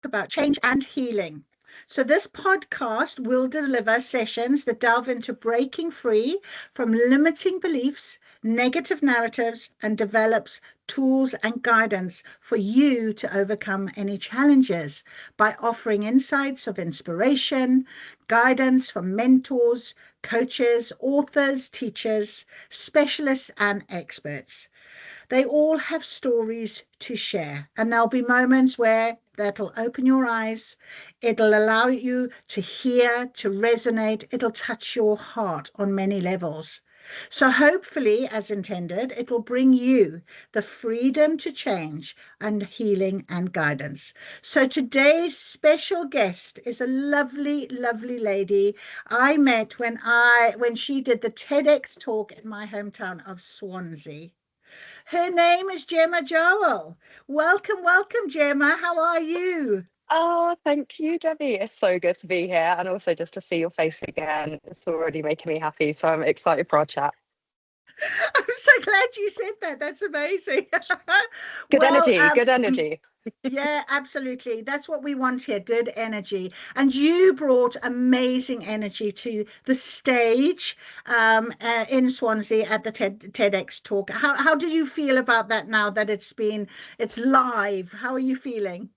about change and healing. So, this podcast will deliver sessions that delve into breaking free from limiting beliefs, negative narratives, and develops tools and guidance for you to overcome any challenges by offering insights of inspiration, guidance from mentors, coaches, authors, teachers, specialists, and experts. They all have stories to share, and there'll be moments where that'll open your eyes. It'll allow you to hear, to resonate. It'll touch your heart on many levels. So, hopefully, as intended, it will bring you the freedom to change and healing and guidance. So, today's special guest is a lovely, lovely lady I met when she did the TEDx talk in my hometown of Swansea. Her name is Jemma Joel. Welcome, welcome, Jemma. How are you? Oh, thank you, Debbie. It's so good to be here and also just to see your face again. It's already making me happy, so I'm excited for our chat. I'm so glad you said that. That's amazing. Good well, energy, good energy. yeah, absolutely. That's what we want here, good energy. And you brought amazing energy to the stage in Swansea at the TEDx talk. How do you feel about that now that it's live? How are you feeling?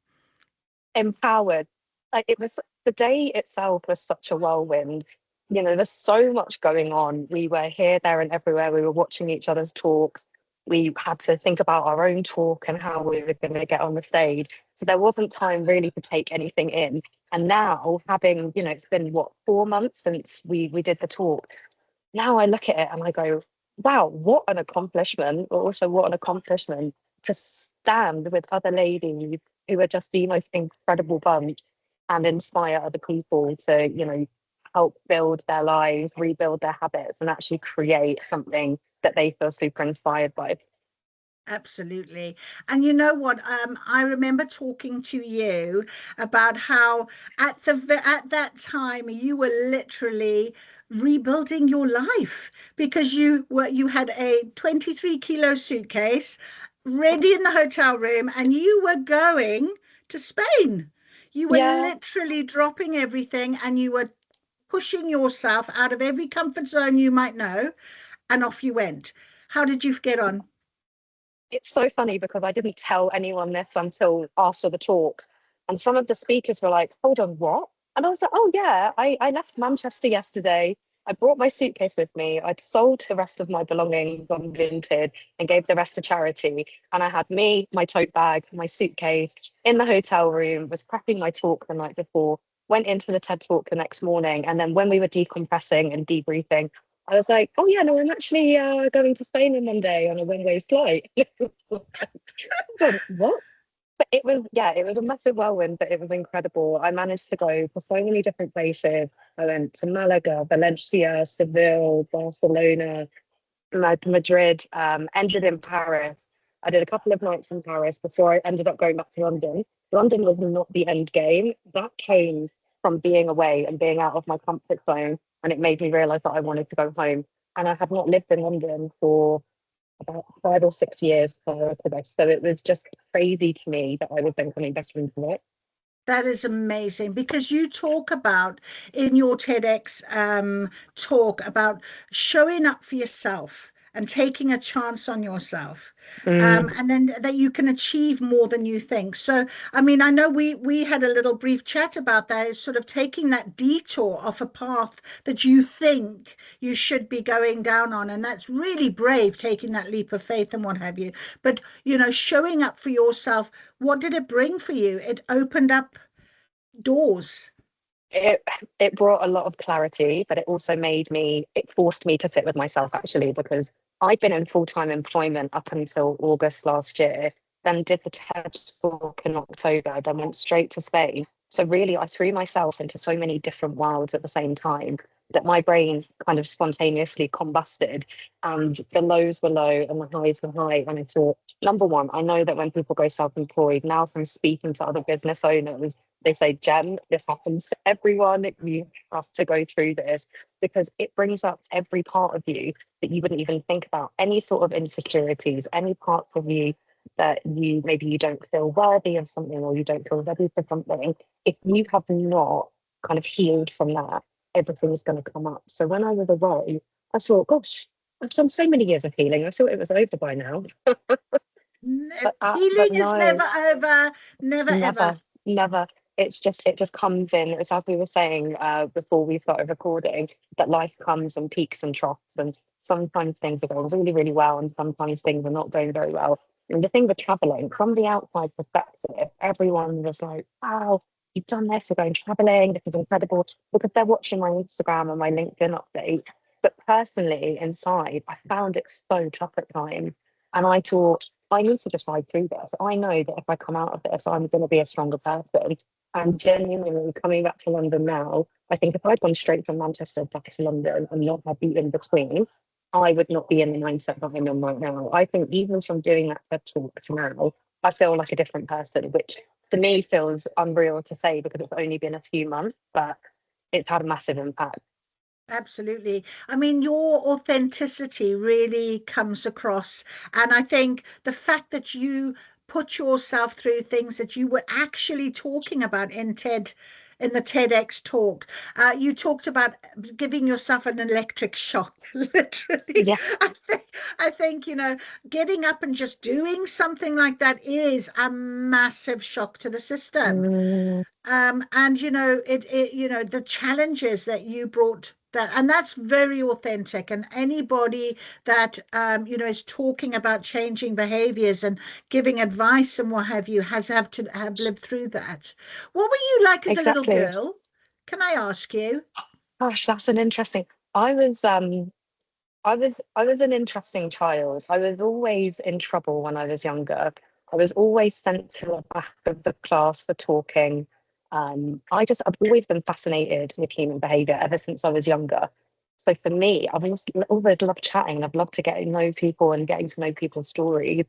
Empowered. Like it was the day itself was such a whirlwind. There's so much going on. We were here, there, and everywhere. We were watching each other's talks. We had to think about our own talk and how we were going to get on the stage. So there wasn't time really to take anything in. And now, having, it's been what, 4 months since we did the talk. Now I look at it and I go, wow, what an accomplishment, but also what an accomplishment to stand with other ladies who are just the most incredible bunch and inspire other people to, help build their lives, rebuild their habits, and actually create something that they feel super inspired by. Absolutely. And you know what? I remember talking to you about how at that time you were literally rebuilding your life because you had a 23-kilo suitcase ready in the hotel room and you were going to Spain. You were Yeah, literally dropping everything and you were pushing yourself out of every comfort zone you might know, and off you went. How did you get on? it's so funny because I didn't tell anyone this until after the talk. And some of the speakers were like, hold on, what? And I was like, oh, yeah, I left Manchester yesterday. I brought my suitcase with me. I'd sold the rest of my belongings on Vinted and gave the rest to charity. And I had me, my tote bag, my suitcase in the hotel room, was prepping my talk the night before, went into the TED talk the next morning. And then when we were decompressing and debriefing, I was like, oh yeah, no, I'm actually going to Spain on Monday on a one-way flight. What? But it was a massive whirlwind, but it was incredible. I managed to go to so many different places. I went to Malaga, Valencia, Seville, Barcelona, Madrid, ended in Paris. I did a couple of nights in Paris before I ended up going back to London. London was not the end game. That came from being away and being out of my comfort zone. And it made me realize that I wanted to go home. And I had not lived in London for about 5 or 6 years prior to this. So it was just crazy to me that I was then coming back into it. That is amazing because you talk about in your TEDx talk about showing up for yourself and taking a chance on yourself, Mm. and then that you can achieve more than you think. So, I mean, I know we had a little brief chat about that, sort of taking that detour off a path that you think you should be going down on, and that's really brave, taking that leap of faith and what have you. But showing up for yourself, what did it bring for you? It opened up doors. it it brought a lot of clarity, but it forced me to sit with myself actually, because I'd been in full-time employment up until August last year, then did the TED talk in October, then went straight to Spain. So really I threw myself into so many different worlds at the same time that my brain kind of spontaneously combusted, and the lows were low and the highs were high. And I thought, number one, I know that when people go self-employed, now from speaking to other business owners, they say, Jen, this happens to everyone. You have to go through this because it brings up every part of you that you wouldn't even think about, any sort of insecurities, any parts of you that maybe you don't feel worthy of something or you don't feel ready for something, if you have not kind of healed from that, everything's going to come up. So when I was away, I thought, gosh, I've done so many years of healing. I thought it was over by now. But Healing is no, never over, never ever. never, never. It just comes in. It's as we were saying before we started recording, that life comes in peaks and troughs, and sometimes things are going really, really well, and sometimes things are not going very well. And the thing with traveling, from the outside perspective, everyone was like, "Wow, you've done this. You're going traveling. This is incredible," because they're watching my Instagram and my LinkedIn update. But personally, inside, I found it so tough at times, and I thought, I need to just ride through this. I know that if I come out of this, I'm going to be a stronger person. And genuinely coming back to London now, I think if I'd gone straight from Manchester back to London and not had the in between, I would not be in the mindset that I'm in right now. I think even from doing that TED talk to now, I feel like a different person, which to me feels unreal to say because it's only been a few months, but it's had a massive impact. Absolutely. I mean, your authenticity really comes across. And I think the fact that you put yourself through things that you were actually talking about in the TEDx talk, you talked about giving yourself an electric shock, literally. Yeah. I think, getting up and just doing something like that is a massive shock to the system. Mm, And the challenges that you brought that, and that's very authentic. And anybody that is talking about changing behaviors and giving advice and what have you has have to have lived through that. What were you like as a little exactly. girl? Can I ask you? Gosh, that's an interesting. I was I was an interesting child. I was always in trouble when I was younger. I was always sent to the back of the class for talking. I've always been fascinated with human behavior ever since I was younger. So for me, always loved chatting. I've loved to get to know people and getting to know people's stories.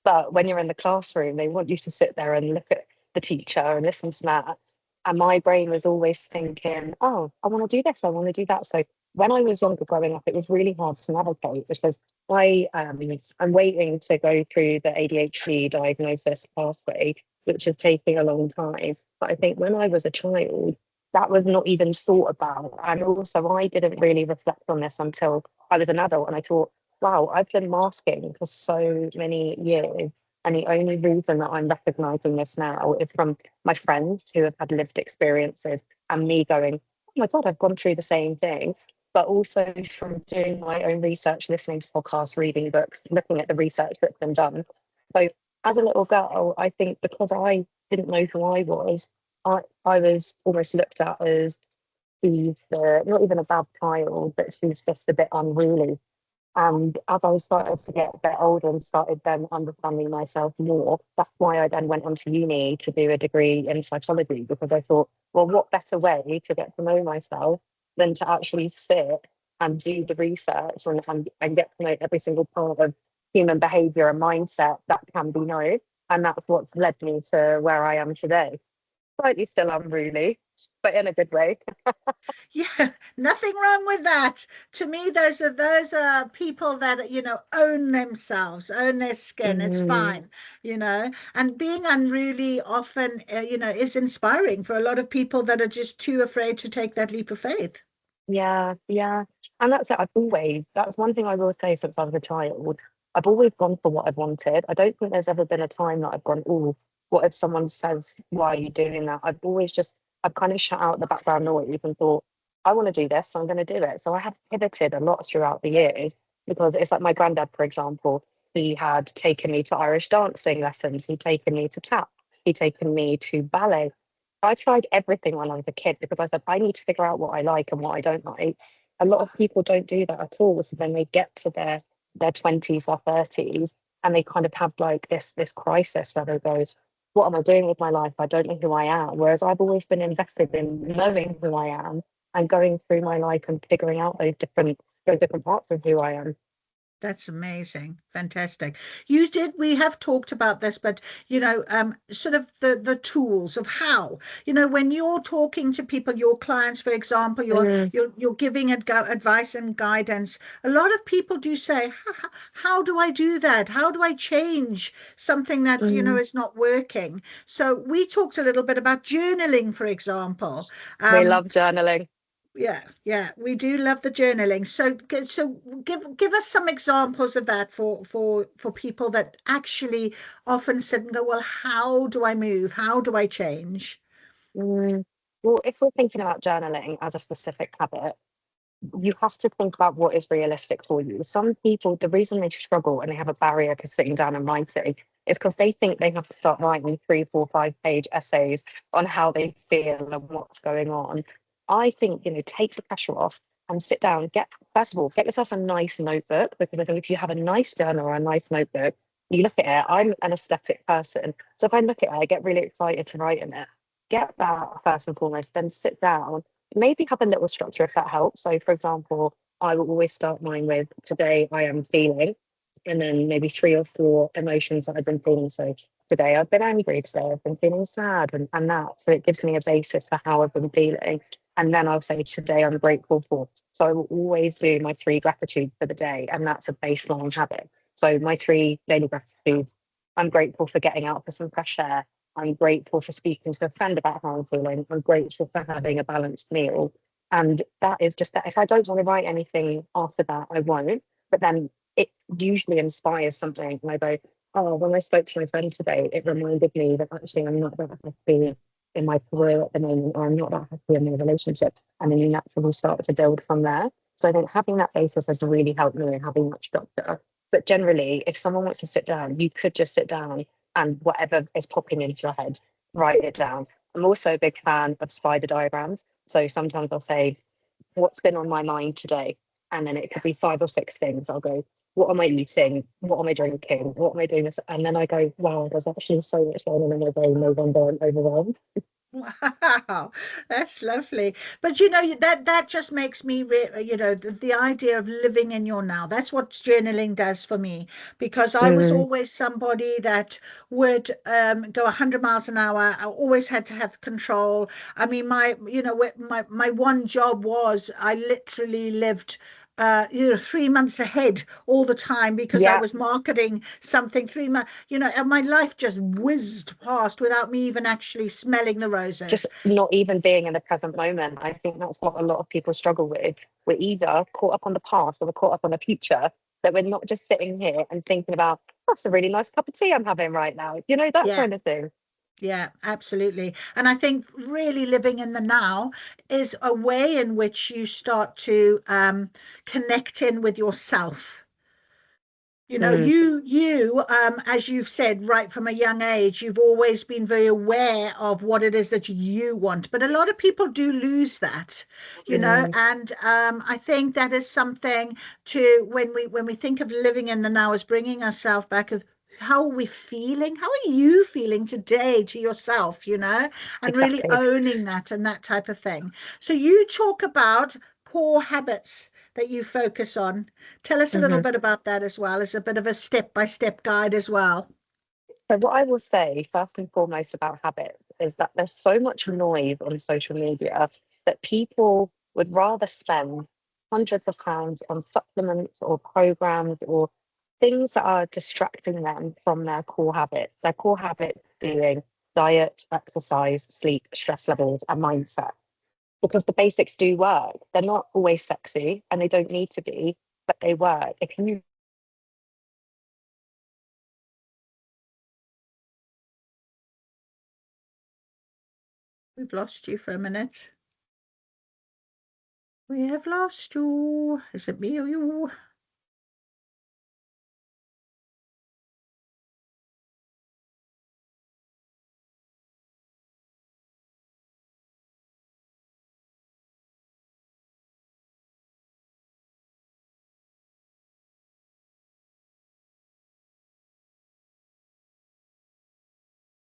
But when you're in the classroom, they want you to sit there and look at the teacher and listen to that. And my brain was always thinking, oh, I want to do this, I want to do that. So when I was younger growing up, it was really hard to navigate because I'm waiting to go through the ADHD diagnosis pathway, which is taking a long time. But I think when I was a child, that was not even thought about. And also, I didn't really reflect on this until I was an adult. And I thought, wow, I've been masking for so many years. And the only reason that I'm recognizing this now is from my friends who have had lived experiences and me going, oh my God, I've gone through the same things. But also from doing my own research, listening to podcasts, reading books, looking at the research that's been done. So as a little girl, I think because I didn't know who I was, I was almost looked at as not even a bad child, but she's just a bit unruly. And as I started to get a bit older and started then understanding myself more, that's why I then went on to uni to do a degree in psychology, because I thought, well, what better way to get to know myself than to actually sit and do the research and get to know every single part of human behavior and mindset that can be known. And that's what's led me to where I am today. Slightly still unruly, but in a good way. Yeah, nothing wrong with that. To me, those are people that own themselves, own their skin. It's Mm. fine, And being unruly often, is inspiring for a lot of people that are just too afraid to take that leap of faith. Yeah, yeah. And that's it. That's one thing I will say since I was a child. I've always gone for what I've wanted. I don't think there's ever been a time that I've gone, oh, what if someone says, why are you doing that? I've kind of shut out the background noise and thought, I want to do this, so I'm going to do it. So I have pivoted a lot throughout the years because it's like my granddad, for example, he had taken me to Irish dancing lessons, he'd taken me to tap, he'd taken me to ballet. I tried everything when I was a kid because I said, I need to figure out what I like and what I don't like. A lot of people don't do that at all. So then they get to their 20s or 30s and they kind of have like this crisis where they go, what am I doing with my life? I don't know who I am. Whereas I've always been invested in knowing who I am and going through my life and figuring out those different parts of who I am. That's amazing. Fantastic. We have talked about this, but sort of the tools of how, when you're talking to people, your clients, for example, Mm, you're giving advice and guidance. A lot of people do say, how do I do that? How do I change something that, mm. is not working? So we talked a little bit about journaling, for example. We Um, love journaling. yeah, yeah, we do love the journaling. So give us some examples of that for people that actually often sit and go, well, how do I move? How do I change? Mm. Well, if we're thinking about journaling as a specific habit, you have to think about what is realistic for you. Some people, the reason they struggle and they have a barrier to sitting down and writing is because they think they have to start writing 3, 4, 5 page essays on how they feel and what's going on. I think, take the pressure off and sit down. First of all, get yourself a nice notebook, because I think if you have a nice journal or a nice notebook, you look at it. I'm an aesthetic person. So if I look at it, I get really excited to write in it. Get that first and foremost, then sit down, maybe have a little structure if that helps. So, for example, I will always start mine with today I am feeling, and then maybe 3 or 4 emotions that I've been feeling. So, today I've been angry, today I've been feeling sad, and that. So, it gives me a basis for how I've been feeling. And then I'll say, today I'm grateful for. So, I will always do my 3 gratitudes for the day, and that's a baseline habit. So, my 3 daily gratitudes: I'm grateful for getting out for some fresh air. I'm grateful for speaking to a friend about how I'm feeling. I'm grateful for having a balanced meal. And that is just that. If I don't want to write anything after that, I won't. But then it usually inspires something. And I go, oh, when I spoke to my friend today, it reminded me that actually I'm not that happy in my career at the moment, or I'm not that happy in my relationship. And then you naturally start to build from there. So I think having that basis has really helped me in having that structure. But generally, if someone wants to sit down, you could just sit down and whatever is popping into your head, write it down. I'm also a big fan of spider diagrams. So sometimes I'll say, what's been on my mind today? And then it could be 5 or 6 things. I'll go, what am I eating? What am I drinking? What am I doing this? And then I go, wow, there's actually so much going on in my brain. No wonder I'm overwhelmed. Wow, that's lovely. But that just makes me the idea of living in your now. That's what journaling does for me, because I was Mm, always somebody that would go 100 miles an hour. I always had to have control. I mean, my one job was I literally lived 3 months ahead all the time, because I yeah, was marketing something 3 months, and my life just whizzed past without me even actually smelling the just roses. not even being in the present moment. I think that's what a lot of people struggle with. We're either caught up on the past or we're caught up on the future, that we're not just sitting here and thinking about, that's a really nice cup of tea I'm having right now. That Yeah, kind of thing. yeah, absolutely. And I think really living in the now is a way in which you start to connect in with yourself. Mm, As you've said, right from a young age, you've always been very aware of what it is that you want. But a lot of people do lose that, mm, and I think that is something to when we think of living in the now as bringing ourselves back of how are we feeling? How are you feeling today to yourself, and really exactly. owning that and that type of thing. So you talk about core habits that you focus on. Tell us a little Mhm. bit about that as well, as a bit of a step-by-step guide as well. So, what I will say first and foremost about habits is that there's so much noise on social media that people would rather spend hundreds of pounds on supplements or programs or things that are distracting them from their core habits. Their core habits being diet, exercise, sleep, stress levels, and mindset. Because the basics do work. They're not always sexy and they don't need to be, but they work. If you We've lost you for a minute. We have lost you. Is it me or you?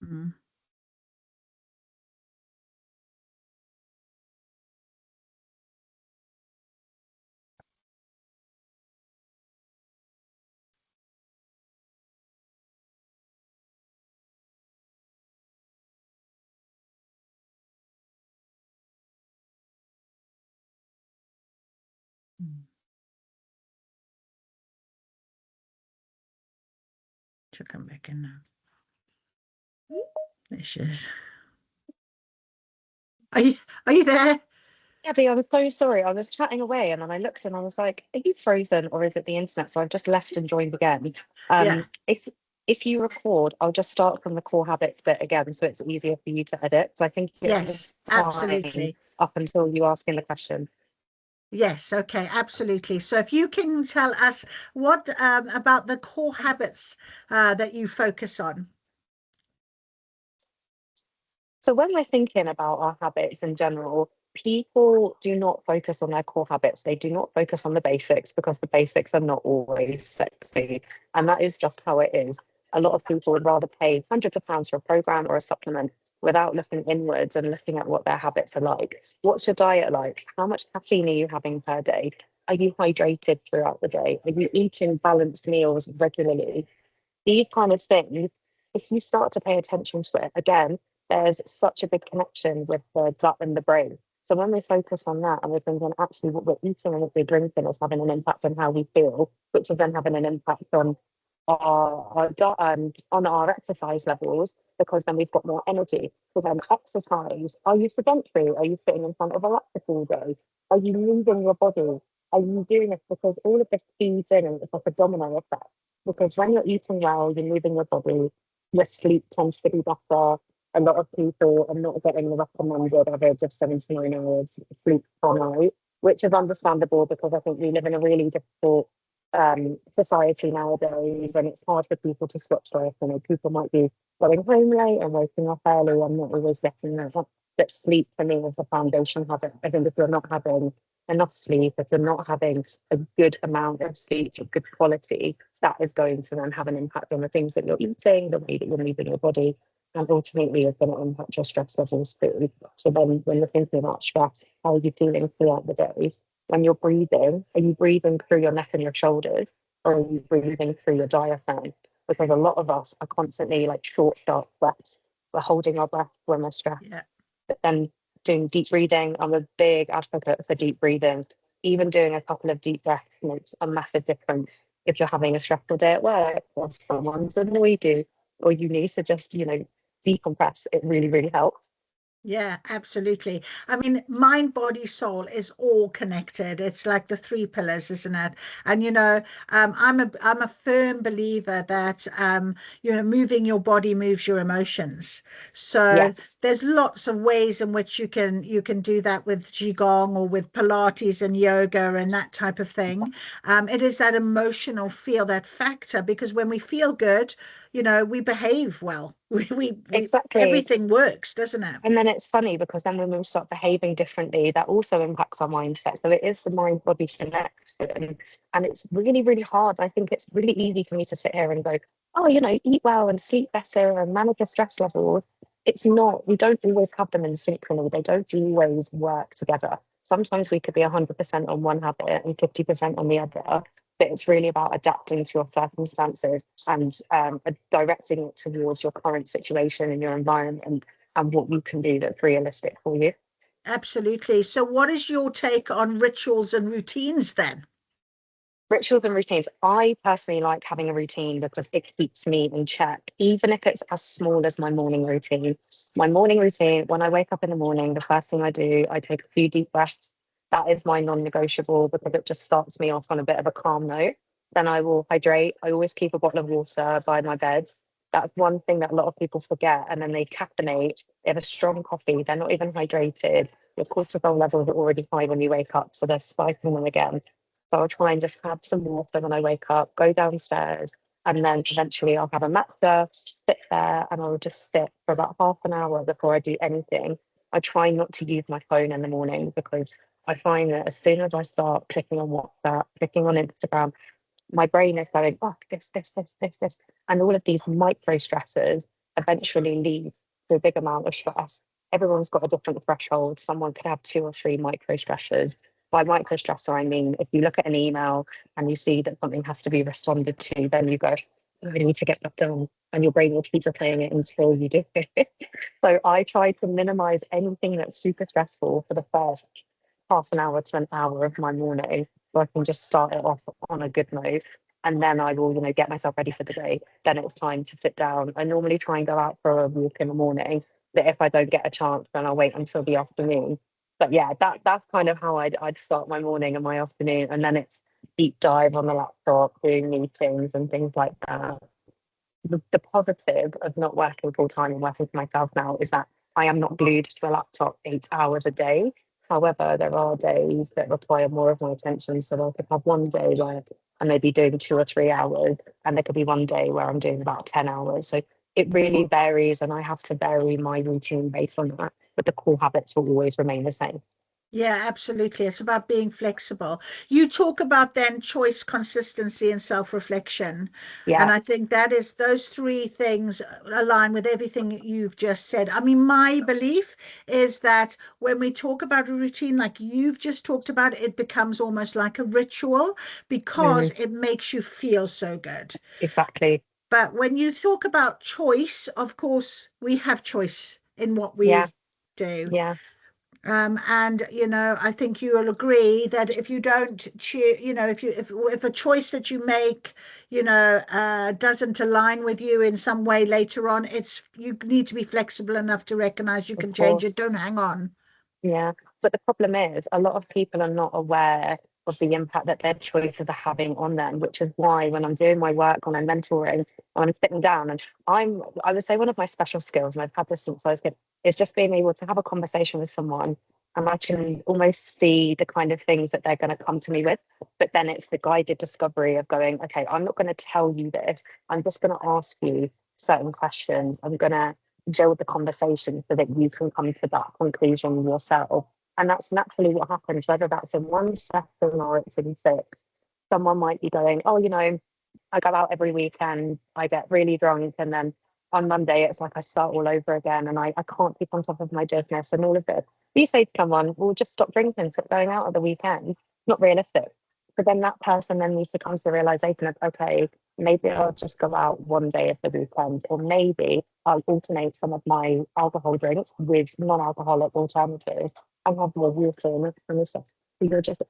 Mm. She'll come back in now. There she is. Are you there? Debbie, I'm so sorry. I was chatting away and then I looked and I was like, are you frozen or is it the internet? So I've just left and joined again. Yeah. If you record, I'll just start from the core habits bit again so it's easier for you to edit. So I think it was Yes, fine absolutely. up until you asking the question. Yes, okay, absolutely. So if you can tell us what about the core habits that you focus on. So when we're thinking about our habits in general, people do not focus on their core habits. They do not focus on the basics because the basics are not always sexy. And that is just how it is. A lot of people would rather pay hundreds of pounds for a program or a supplement without looking inwards and looking at what their habits are like. What's your diet like? How much caffeine are you having per day? Are you hydrated throughout the day? Are you eating balanced meals regularly? These kind of things, if you start to pay attention to it, again, there's such a big connection with the gut and the brain. So when we focus on that and we're thinking actually what we're eating and what we're drinking is having an impact on how we feel, which is then having an impact on on our exercise levels, because then we've got more energy. So then exercise. Are you sedentary? Are you sitting in front of a laptop all day? Are you moving your body? Are you doing this because all of this feeds in and it's like a domino effect? Because when you're eating well, you're moving your body, your sleep tends to be better. A lot of people are not getting the recommended average of 79 hours sleep per night, which is understandable because I think we live in a really difficult society nowadays, and it's hard for people to switch off. You know, people might be going home late and waking up early and not always getting that. But sleep for me is a foundation habit. I think if you're not having enough sleep, if you're not having a good amount of sleep, a good quality, that is going to then have an impact on the things that you're eating, the way that you're moving your body, and ultimately it's going to impact your stress levels too. So then when you're thinking about stress, how are you feeling throughout the day? When you're breathing, are you breathing through your neck and your shoulders, or are you breathing through your diaphragm? Because a lot of us are constantly like short, sharp breaths. We're holding our breath when we're stressed. Yeah. But then doing deep breathing, I'm a big advocate for deep breathing. Even doing a couple of deep breaths makes a massive difference if you're having a stressful day at work or someone's annoyed you, or you need to just, decompress. It really, really helps. Yeah, absolutely. I mean, mind, body, soul is all connected. It's like the three pillars, isn't it? And I'm a firm believer that moving your body moves your emotions. So Yes, there's lots of ways in which you can do that with qigong or with Pilates and yoga and that type of thing. It is that emotional feel, that factor, because when we feel good, we behave well. We exactly. everything works, doesn't it? And then it's funny because then when we start behaving differently, that also impacts our mindset. So it is the mind body connection. And it's really, really hard. I think it's really easy for me to sit here and go, oh, eat well and sleep better and manage your stress levels. It's not, we don't always have them in synchrony. They don't always work together. Sometimes we could be 100% on one habit and 50% on the other. But it's really about adapting to your circumstances and directing it towards your current situation and your environment and what you can do that's realistic for you. Absolutely. So what is your take on rituals and routines then? Rituals and routines. I personally like having a routine because it keeps me in check, even if it's as small as my morning routine. My morning routine, when I wake up in the morning, the first thing I do, I take a few deep breaths. That is my non negotiable because it just starts me off on a bit of a calm note. Then I will hydrate. I always keep a bottle of water by my bed. That's one thing that a lot of people forget. And then they caffeinate. They have a strong coffee. They're not even hydrated. Your cortisol levels are already high when you wake up. So they're spiking them again. So I'll try and just have some water when I wake up, go downstairs, and then eventually I'll have a matcha, sit there, and I'll just sit for about half an hour before I do anything. I try not to use my phone in the morning because I find that as soon as I start clicking on WhatsApp, clicking on Instagram, my brain is going, oh, this. And all of these micro stressors eventually lead to a big amount of stress. Everyone's got a different threshold. Someone could have two or three micro stressors. By micro stressor, I mean, if you look at an email and you see that something has to be responded to, then you go, oh, I need to get that done. And your brain will keep replaying it until you do it. So I try to minimize anything that's super stressful for the first half an hour to an hour of my morning so I can just start it off on a good note. and then I will, get myself ready for the day. Then it's time to sit down. I normally try and go out for a walk in the morning, but if I don't get a chance, then I'll wait until the afternoon. But yeah, that's kind of how I'd start my morning and my afternoon, and then it's deep dive on the laptop, doing meetings and things like that. The positive of not working full time and working for myself now is that I am not glued to a laptop 8 hours a day. However, there are days that require more of my attention. So I could have one day where I may be doing 2 or 3 hours, and there could be one day where I'm doing about 10 hours. So it really varies, and I have to vary my routine based on that. But the core habits will always remain the same. Yeah, absolutely. It's about being flexible. You talk about then choice, consistency, and self-reflection. And Yeah, I think that is those three things align with everything you've just said. I mean, my belief is that when we talk about a routine like you've just talked about, it becomes almost like a ritual because mm, it makes you feel so good. exactly. But when you talk about choice, of course, we have choice in what Yeah, we do. yeah, And I think you will agree that if you don't choose, if a choice that you make, doesn't align with you in some way later on, you need to be flexible enough to recognize you of can change it. course. Don't hang on. Yeah, but the problem is a lot of people are not aware of the impact that their choices are having on them, which is why when I'm doing my work, when I'm mentoring, when I'm sitting down, and I would say one of my special skills, and I've had this since I was kid, is just being able to have a conversation with someone, and I can almost see the kind of things that they're going to come to me with. But then it's the guided discovery of going, okay, I'm not going to tell you this. I'm just going to ask you certain questions. I'm going to build the conversation so that you can come to that conclusion yourself. And that's naturally what happens, whether that's in one session or it's in six. Someone might be going, oh, I go out every weekend, I get really drunk, and then on Monday it's like I start all over again and I can't keep on top of my business and all of it. You say to someone, well, just stop drinking, stop going out at the weekend. Not realistic. But then that person then needs to come to the realization of, okay, maybe I'll just go out one day of the weekend, or maybe I'll alternate some of my alcohol drinks with non-alcoholic alternatives and have more water and stuff. So you're just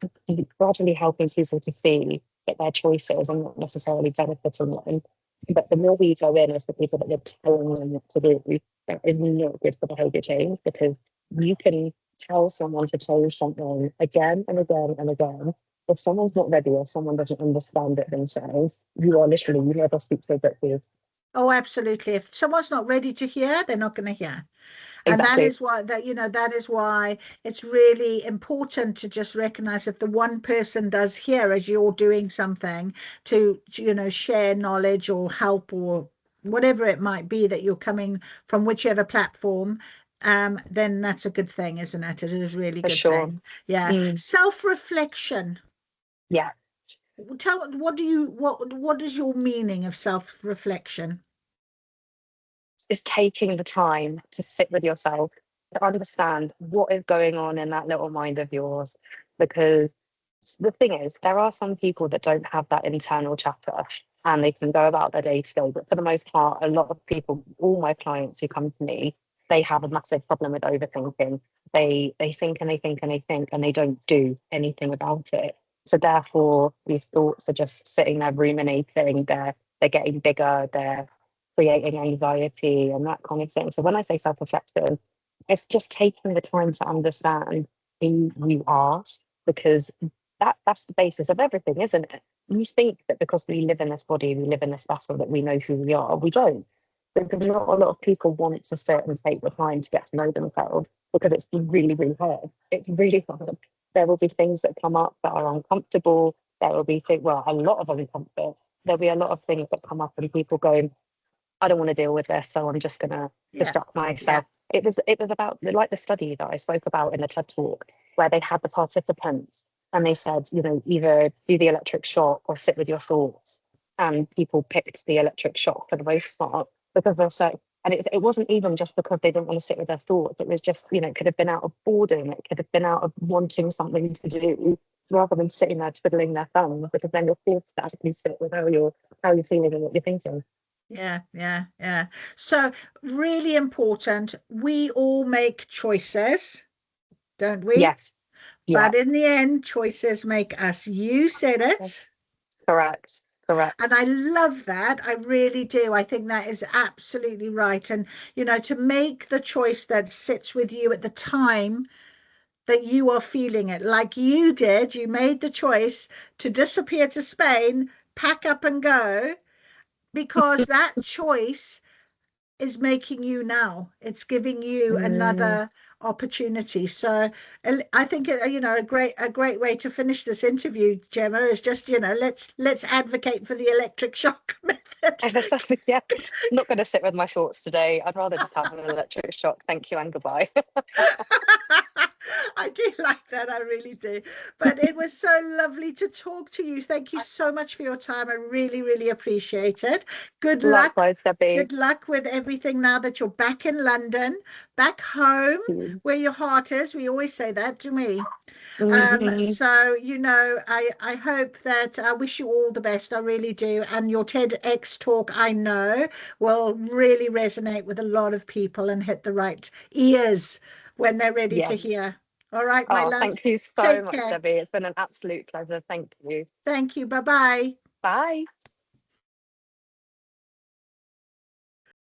gradually helping people to see that their choices are not necessarily benefiting them. But the more we go in as the people that we're telling them what to do, that is not good for behaviour change, because you can tell someone to change something again and again and again. If someone's not ready or someone doesn't understand it themselves, you never speak to a book with. Oh, absolutely. If someone's not ready to hear, they're not going to hear. And that Exactly, is why that is why it's really important to just recognize if the one person does hear as you're doing something to share knowledge or help or whatever it might be that you're coming from, whichever platform, then that's a good thing, isn't it? It is a really for good sure. thing. Yeah. Mm, Self-reflection. yeah, What is your meaning of self-reflection? it's taking the time to sit with yourself, to understand what is going on in that little mind of yours. Because the thing is, there are some people that don't have that internal chatter and they can go about their day to day. But for the most part, a lot of people, all my clients who come to me, they have a massive problem with overthinking. They think and they think and they think and they don't do anything about it. So therefore, these thoughts are just sitting there ruminating. They're getting bigger. They're creating anxiety and that kind of thing. So when I say self-reflection, it's just taking the time to understand who you are, because that's the basis of everything, isn't it? You think that because we live in this body, we live in this vessel, that we know who we are. We don't. Because not a lot of people want to sit and take the time to get to know themselves, because it's really, really hard. It's really hard. There will be things that come up that are uncomfortable. There will be things, well, a lot of uncomfort. There'll be a lot of things that come up and people go, I don't want to deal with this, so I'm just going to Yeah. distract myself. It was about, like, the study that I spoke about in the TED talk, where they had the participants and they said, either do the electric shock or sit with your thoughts. And people picked the electric shock for the most part because they're so. And it wasn't even just because they didn't want to sit with their thoughts. It was just, it could have been out of boredom. It could have been out of wanting something to do rather than sitting there twiddling their thumbs, because then you're forced to actually sit with how you're feeling and what you're thinking. Yeah, yeah, yeah. So really important. We all make choices, don't we? Yes. Yeah. But in the end, choices make us. You said it. Correct. Correct. And I love that. I really do. I think that is absolutely right. And, to make the choice that sits with you at the time that you are feeling it, like you did, you made the choice to disappear to Spain, pack up and go, because that choice is making you now. It's giving you Mm, another opportunity. So I think a great way to finish this interview, Gemma, is just let's advocate for the electric shock method. yeah, I'm not going to sit with my shorts today. I'd rather just have an electric shock. Thank you and goodbye. I do like that. I really do. But it was so lovely to talk to you. Thank you so much for your time. I really, really appreciate it. Good luck. Likewise, Debbie. Good luck with everything now that you're back in London, back home where your heart is. We always say that to me. Mhm. So, I hope that I wish you all the best. I really do. And your TEDx talk, I know, will really resonate with a lot of people and hit the right ears when they're ready to Yeah. hear. All right, my Oh, love. thank you so Take much, care. Debbie. It's been an absolute pleasure. Thank you. Thank you. Bye bye. Bye.